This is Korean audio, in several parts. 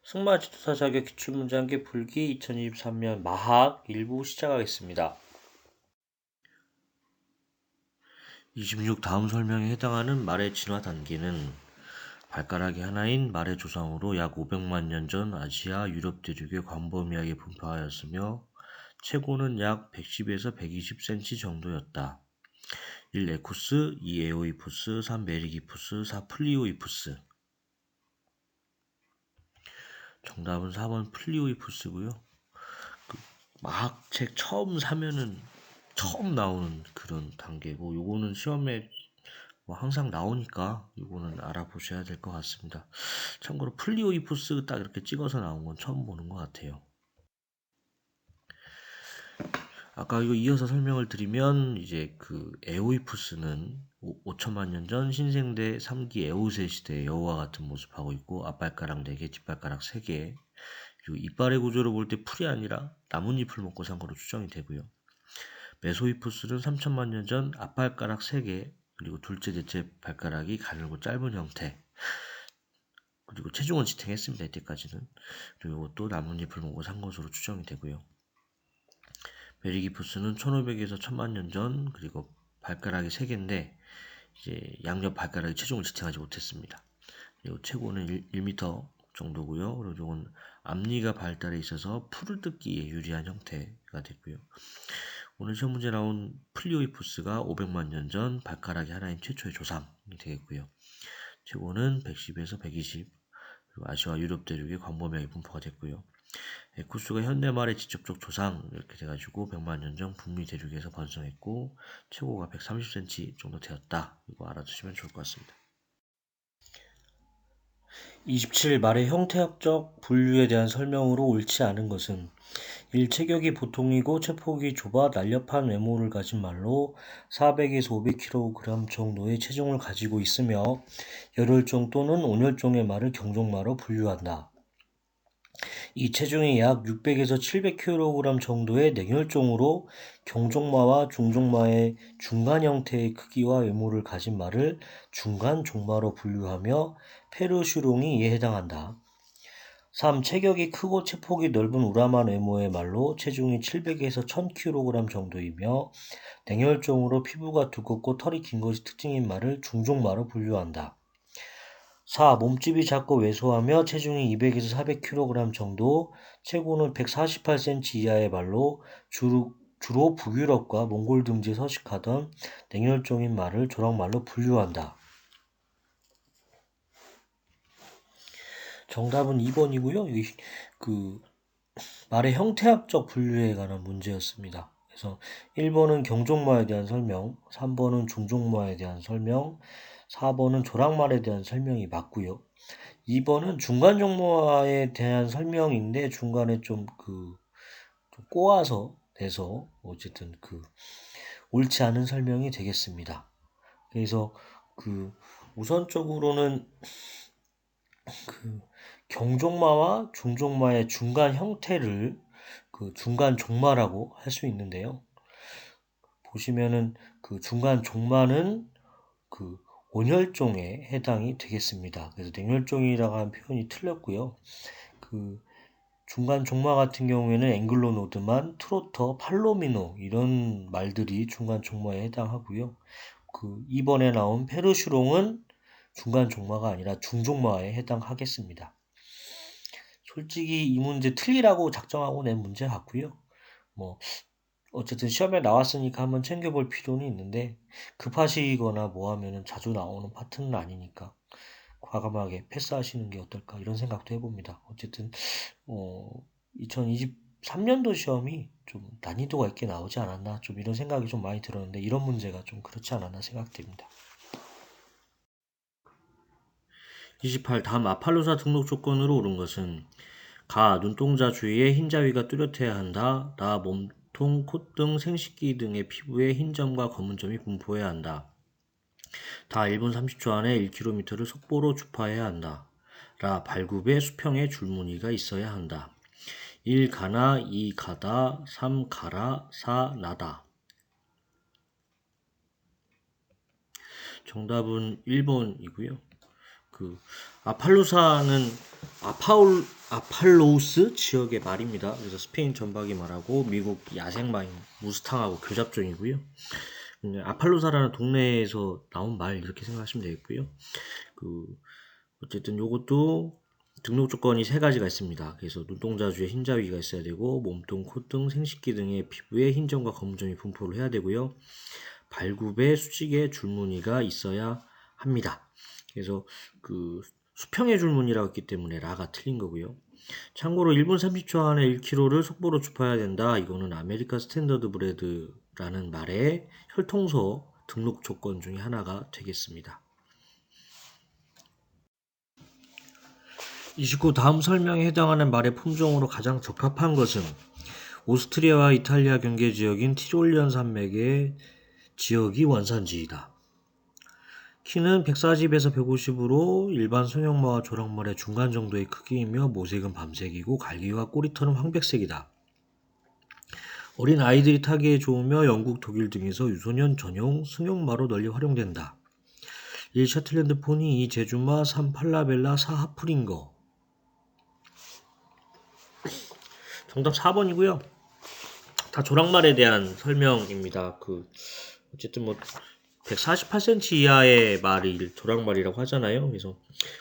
승마지도사 자격 기출문제한개 풀기 2023년 마학 일부 시작하겠습니다. 26 다음 설명에 해당하는 말의 진화 단계는 발가락이 하나인 말의 조상으로 약 500만 년 전 아시아 유럽 대륙에 광범위하게 분포하였으며 최고는 약 110에서 120cm 정도였다. 1. 에쿠스, 2. 에오이푸스, 3. 메리기푸스, 4. 플리오이푸스. 정답은 4번 플리오이푸스고요. 마학책 처음 사면은 처음 나오는 그런 단계고, 요거는 시험에 뭐 항상 나오니까 요거는 알아보셔야 될 것 같습니다. 참고로 플리오이푸스 딱 이렇게 찍어서 나온 건 처음 보는 것 같아요. 아까 이거 이어서 설명을 드리면 이제 그 에오이푸스는 5천만 년 전 신생대 3기 에오세 시대의 여우와 같은 모습하고 있고, 앞발가락 4개, 뒷발가락 3개, 그리고 이빨의 구조를 볼 때 풀이 아니라 나뭇잎을 먹고 산 거로 추정이 되고요. 메소이푸스는 3천만 년 전 앞발가락 3개, 그리고 둘째, 넷째 발가락이 가늘고 짧은 형태, 그리고 체중은 지탱했습니다. 이때까지는. 그리고 또 나뭇잎을 먹고 산 것으로 추정이 되고요. 메리기푸스는 1500에서 1000만 년 전, 그리고 발가락이 3개인데 이제 양옆 발가락이 체중을 지탱하지 못했습니다. 그리고 최고는 1m 정도고요. 그리고 이건 앞니가 발달해 있어서 풀을 뜯기에 유리한 형태가 됐고요. 오늘 시험 문제 나온 플리오이푸스가 500만 년 전 발가락이 하나인 최초의 조상이 되겠고요. 최고는 110에서 120, 그리고 아시아 유럽 대륙에 광범위하게 분포가 됐고요. 에쿠스가 현대말의 직접적 조상 이렇게 돼가지고 100만 년 전 북미 대륙에서 번성했고 최고가 130cm 정도 되었다. 이거 알아두시면 좋을 것 같습니다. 27. 말의 형태학적 분류에 대한 설명으로 옳지 않은 것은 1. 체격이 보통이고 체폭이 좁아 날렵한 외모를 가진 말로 400에서 500kg 정도의 체중을 가지고 있으며 열혈종 또는 온혈종의 말을 경종마로 분류한다. 이 체중이 약 600에서 700kg 정도의 냉혈종으로 경종마와 중종마의 중간 형태의 크기와 외모를 가진 말을 중간종마로 분류하며 페르슈롱이 이에 해당한다. 3. 체격이 크고 체폭이 넓은 우람한 외모의 말로 체중이 700에서 1000kg 정도이며 냉혈종으로 피부가 두껍고 털이 긴 것이 특징인 말을 중종마로 분류한다. 4. 몸집이 작고 왜소하며 체중이 200에서 400kg 정도, 체고는 148cm 이하의 말로 주로 북유럽과 몽골 등지에 서식하던 냉혈종인 말을 조랑말로 분류한다. 정답은 2번이고요. 말의 형태학적 분류에 관한 문제였습니다. 그래서 1번은 경종마에 대한 설명, 3번은 중종마에 대한 설명, 4번은 조랑말에 대한 설명이 맞고요. 2번은 중간종마에 대한 설명인데 중간에 좀 꼬아서 돼서 어쨌든 옳지 않은 설명이 되겠습니다. 그래서 우선적으로는 경종마와 중종마의 중간 형태를 중간 종마라고 할 수 있는데요. 보시면은 중간 종마는 온혈종에 해당이 되겠습니다. 그래서 냉혈종이라고 하는 표현이 틀렸고요. 중간 종마 같은 경우에는 앵글로노드만, 트로터, 팔로미노 이런 말들이 중간 종마에 해당하고요. 이번에 나온 페르슈롱은 중간 종마가 아니라 중종마에 해당하겠습니다. 솔직히 이 문제 틀리라고 작정하고 낸 문제 같고요. 어쨌든 시험에 나왔으니까 한번 챙겨볼 필요는 있는데 급하시거나 뭐 하면은 자주 나오는 파트는 아니니까 과감하게 패스하시는 게 어떨까 이런 생각도 해봅니다. 어쨌든 2023년도 시험이 좀 난이도가 있게 나오지 않았나 좀 이런 생각이 좀 많이 들었는데 이런 문제가 좀 그렇지 않았나 생각됩니다. 28. 다음 아팔로사 등록 조건으로 옳은 것은 가. 눈동자 주위에 흰자위가 뚜렷해야 한다. 나. 몸통, 콧등, 생식기 등의 피부에 흰 점과 검은 점이 분포해야 한다. 다 1분 30초 안에 1km를 속보로 주파해야 한다. 라. 발굽에 수평의 줄무늬가 있어야 한다. 1. 가나, 2. 가다, 3. 가라, 4. 나다. 정답은 1번이고요. 아팔로사는 아팔로우스 지역의 말입니다. 그래서 스페인 전박이 말하고 미국 야생마인 무스탕하고 교잡종이고요. 아팔로사라는 동네에서 나온 말 이렇게 생각하시면 되겠고요. 어쨌든 요것도 등록 조건이 세 가지가 있습니다. 그래서 눈동자주에 흰자위가 있어야 되고 몸통, 콧등, 생식기 등의 피부에 흰점과 검은점이 분포를 해야 되고요. 발굽에 수직의 줄무늬가 있어야 합니다. 그래서 수평의 줄무늬라고 했기 때문에 라가 틀린 거고요. 참고로 1분 30초 안에 1kg를 속보로 주파해야 된다. 이거는 아메리카 스탠더드 브레드라는 말의 혈통소 등록 조건 중에 하나가 되겠습니다. 29. 다음 설명에 해당하는 말의 품종으로 가장 적합한 것은 오스트리아와 이탈리아 경계 지역인 티롤리언 산맥의 지역이 원산지이다. 키는 140에서 150으로 일반 소형마와 조랑말의 중간 정도의 크기이며 모색은 밤색이고 갈기와 꼬리털은 황백색이다. 어린 아이들이 타기에 좋으며 영국, 독일 등에서 유소년 전용 승용마로 널리 활용된다. 1. 셔틀랜드 포니, 2. 제주마, 3. 팔라벨라, 4. 하프링거. 정답 4번이고요. 다 조랑말에 대한 설명입니다. 어쨌든 148cm 이하의 말이 조랑말이라고 하잖아요. 그래서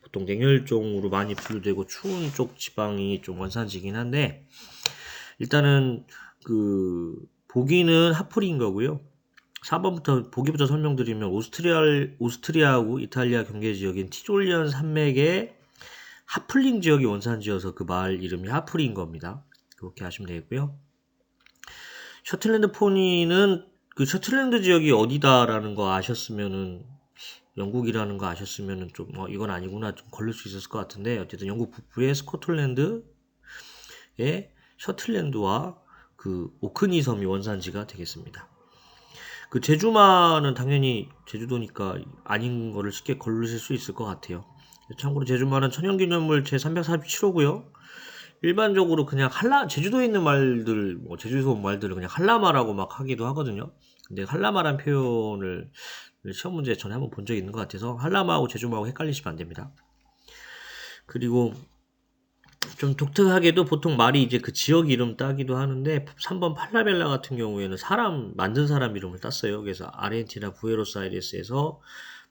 보통 냉혈종으로 많이 분류되고 추운 쪽 지방이 좀 원산지긴 한데, 일단은 보기는 하프린 거고요. 4번부터 보기부터 설명드리면 오스트리아하고 이탈리아 경계 지역인 티롤리언 산맥의 하플링 지역이 원산지여서 그 마을 이름이 하플인 겁니다. 그렇게 하시면 되겠고요. 셔틀랜드 포니는 셔틀랜드 지역이 어디다라는 거 아셨으면은, 영국이라는 거 아셨으면은 좀 이건 아니구나 좀 걸릴 수 있었을 것 같은데, 어쨌든 영국 북부의 스코틀랜드의 셔틀랜드와 오크니 섬이 원산지가 되겠습니다. 제주마는 당연히 제주도니까 아닌 거를 쉽게 걸르실 수 있을 것 같아요. 참고로 제주마는 천연기념물 제347호고요. 일반적으로 그냥 제주도에 있는 말들, 제주도 말들을 그냥 한라마라고 막 하기도 하거든요. 근데 한라마란 표현을 시험 문제 전에 한번 본 적이 있는 것 같아서 한라마하고 제주마하고 헷갈리시면 안 됩니다. 그리고 좀 독특하게도 보통 말이 이제 그 지역 이름 따기도 하는데 3번 팔라벨라 같은 경우에는 만든 사람 이름을 땄어요. 그래서 아르헨티나 부에노스아이레스에서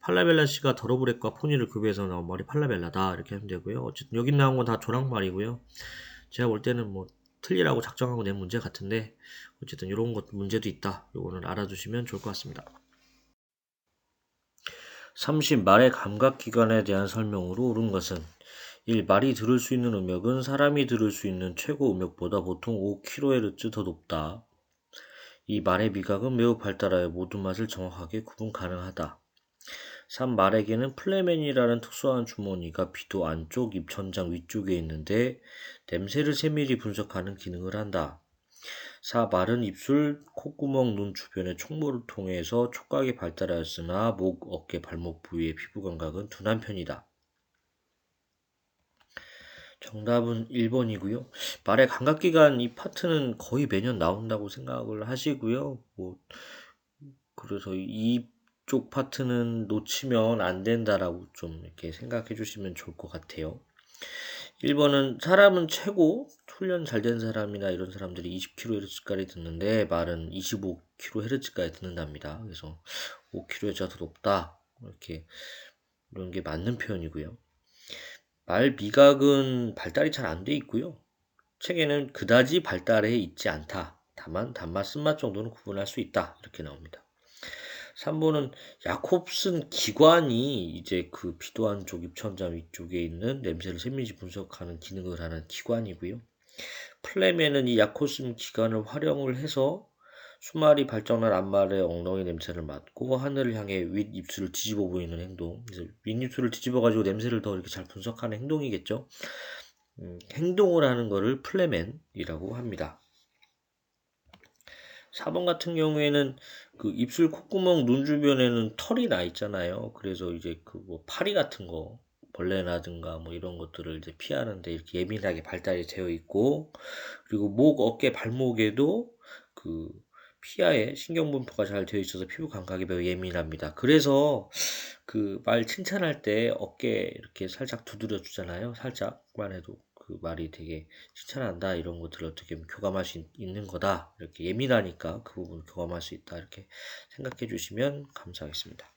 팔라벨라 씨가 더러브렉과 포니를 급여해서 나온 말이 팔라벨라다 이렇게 하면 되고요. 어쨌든 여기 나온 건 다 조랑말이고요. 제가 볼 때는 틀리라고 작정하고 낸 문제 같은데 어쨌든 이런 것 문제도 있다. 요거는 알아두시면 좋을 것 같습니다. 30. 말의 감각기관에 대한 설명으로 옳은 것은 1. 말이 들을 수 있는 음역은 사람이 들을 수 있는 최고 음역보다 보통 5kHz 더 높다. 2. 말의 미각은 매우 발달하여 모든 맛을 정확하게 구분 가능하다. 3. 말에게는 플레멘이라는 특수한 주머니가 비도 안쪽 입천장 위쪽에 있는데 냄새를 세밀히 분석하는 기능을 한다. 4. 말은 입술, 콧구멍, 눈 주변의 촉물을 통해서 촉각이 발달하였으나 목, 어깨, 발목 부위의 피부 감각은 둔한 편이다. 정답은 1번이고요. 말의 감각기관 이 파트는 거의 매년 나온다고 생각을 하시고요. 그래서 이쪽 파트는 놓치면 안 된다라고 좀 이렇게 생각해 주시면 좋을 것 같아요. 1번은 사람은 최고 훈련 잘 된 사람이나 이런 사람들이 20kHz까지 듣는데 말은 25kHz까지 듣는답니다. 그래서 5kHz가 더 높다. 이런 게 맞는 표현이고요. 말 미각은 발달이 잘 안 돼 있고요. 책에는 그다지 발달해 있지 않다. 다만 단맛, 쓴맛 정도는 구분할 수 있다. 이렇게 나옵니다. 3번은 야콥슨 기관이 이제 비도 안쪽 입천장 위쪽에 있는 냄새를 세밀히 분석하는 기능을 하는 기관이고요. 플레멘은 이 야콥슨 기관을 활용을 해서 수말이 발정난 앞말의 엉덩이 냄새를 맡고 하늘을 향해 윗입술을 뒤집어 보이는 행동. 그래서 윗입술을 뒤집어 가지고 냄새를 더 이렇게 잘 분석하는 행동이겠죠. 행동을 하는 거를 플레멘이라고 합니다. 4번 같은 경우에는 입술, 콧구멍, 눈 주변에는 털이 나 있잖아요. 그래서 이제 파리 같은 거, 벌레라든가 이런 것들을 이제 피하는데 이렇게 예민하게 발달이 되어 있고, 그리고 목, 어깨, 발목에도 피하에 신경분포가 잘 되어 있어서 피부 감각이 매우 예민합니다. 그래서 말 칭찬할 때 어깨 이렇게 살짝 두드려 주잖아요. 살짝만 해도 그 말이 되게 칭찬한다 이런 것들을 어떻게 보면 교감할 수 있는 거다. 이렇게 예민하니까 그 부분 교감할 수 있다. 이렇게 생각해 주시면 감사하겠습니다.